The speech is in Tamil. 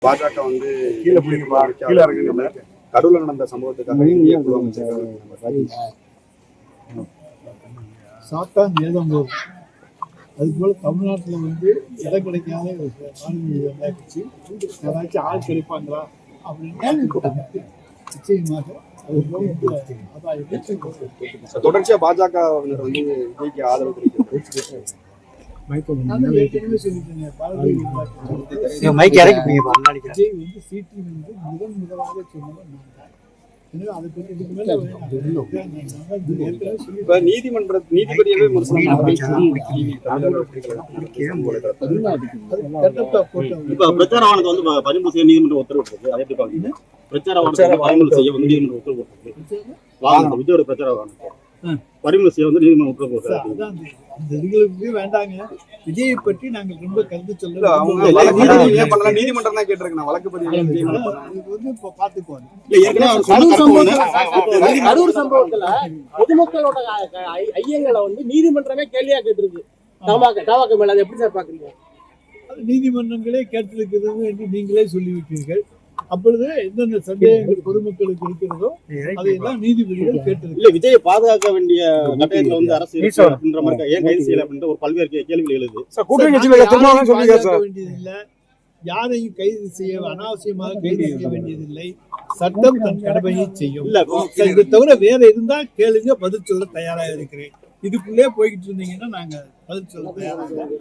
பாஜக வந்து கீழே இறங்குங்க கடவுள நடந்த சம்பவத்துக்காக இந்திய குழு அமைச்சர்கள் சாத்தான் வேதம் போது அதுபோல் தமிழ்நாட்டில் வந்து இடம் கிடைக்காத மாநில கட்சி யாராச்சும் ஆள் கிடைப்பாங்களா அப்படின்னு நிச்சயமாக தொடர்ச்சியா பாஜகவினர் வந்து விஜய்க்கு ஆதரவு தெரிவிக்கிறாங்க. ஏற்கனவே சொல்லிட்டேன், விஜய் வந்து சீட்டு வந்து முதலாக சொன்னவன் நான் தான். எனவே அதை பற்றி இதுக்கு மேல நீதிபதியவே பிரச்சார வாகனத்தை வந்து பறிமுதல் செய்ய நீதிமன்றம் உத்தரவு போட்டு அதை எப்படி பாக்குறீங்க? பிரச்சார வாகனத்தை பறிமுதல் செய்ய வந்து நீதிமன்றம் உத்தரவு போட்டு வாகனம் விஜயோட பிரச்சார வாகனத்தை பறிமுதல் செய்ய வந்து நீதிமன்றம் உத்தரவு போட்டு வேண்டாங்க. விஜயை பற்றி நாங்கள் ரொம்ப கருத்து சொல்ல நீதிமன்றம் தான் கேட்டிருக்கேன். வழக்கு பதிவு வந்து இப்போ பார்த்துக்குவாங்க. கரூர் சம்பவத்துல பொதுமக்களோட ஐயங்களை வந்து நீதிமன்றமே கேள்வியா கேட்டிருக்கு. தவாக்க மேல அதை எப்படி சார் பாக்குறீங்க? நீதிமன்றங்களே கேட்டிருக்கிறது என்று நீங்களே சொல்லிவிட்டீர்கள். அப்பொழுது எந்தெந்த சந்தேகங்கள் பொதுமக்களுக்கு இருக்கிறதோ அதையெல்லாம் நீதிபதிகள் கேட்டிருக்கிறார். இல்ல விஜயை பாதுகாக்க வேண்டிய கட்டாயத்துல வந்து அரசு அப்படின்ற மாதிரி ஏன் கைது செய்யல அப்படின்ற ஒரு பல்வேறு கேள்விகள் எழுது. வேண்டியதில்லை, யாரையும் கைது செய்ய அனாவசியமாக கைது செய்ய வேண்டியதில்லை. சட்டம் தன் கடமையை செய்யும். இது தவிர வேற இருந்தா கேளுங்க, பதில் சொல்ல தயாராக இருக்கிறேன். இதுக்குள்ளே போய்கிட்டு இருந்தீங்கன்னா நாங்க பதில் சொல்ல தயாராக